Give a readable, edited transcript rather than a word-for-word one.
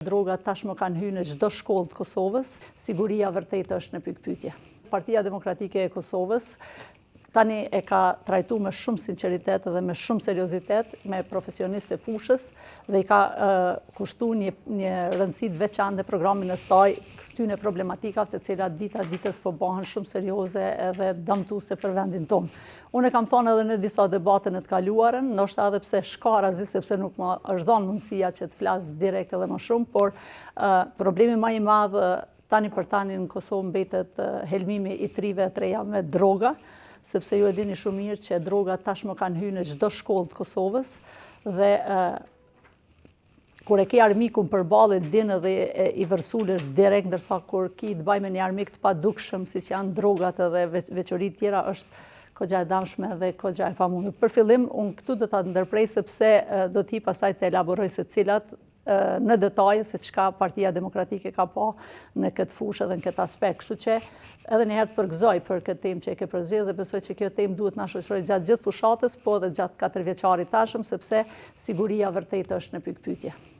Drogat tashmë kanë hyrë në çdo shkollë të Kosovës, siguria vërtet është në pikpyetje. Partia Demokratike e Kosovës tani e ka trajtuar me shumë sinqeritet dhe me shumë seriozitet me profesionistë e fushës dhe i ka kushtuar një rëndësi të veçantë programin e saj këtyre problematikave të cilat dita ditës po bëhen shumë serioze edhe dëmtuese për vendin tonë. Unë e kam thënë edhe në disa debate në të kaluarën, ndoshta edhe pse shkarazi, sepse nuk më është dhënë mundësia që të flas direkt edhe më shumë, por problemi më i madh tani për tani në Kosovë mbetet helmimi i trive të reja me droga, sepse ju e dini shumë mirë që drogat tashmë kanë hyrë në çdo shkollë të Kosovës dhe kur e ke armikun përballë din edhe i vërsulesh direkt, ndërsa kur ki të baj me një armik të padukshëm siç janë drogat edhe veçoritë tjera është kogja e damshme dhe kogja e pamundur. Për fillim, unë këtu do ta ndërprej sepse do t'i pastaj të elaboroj se cilat në detaje se çka Partia Demokratike ka pa në këtë fushë dhe në këtë aspekt. Kështu që edhe një herë të përgëzoj për këtë temë që e ke përzgjedhur dhe besoj që kjo temë duhet na shoqërojë gjatë gjithë fushatës, po edhe gjatë 4 vjeçarit tashëm, sepse siguria vërtet është në pikpyetje.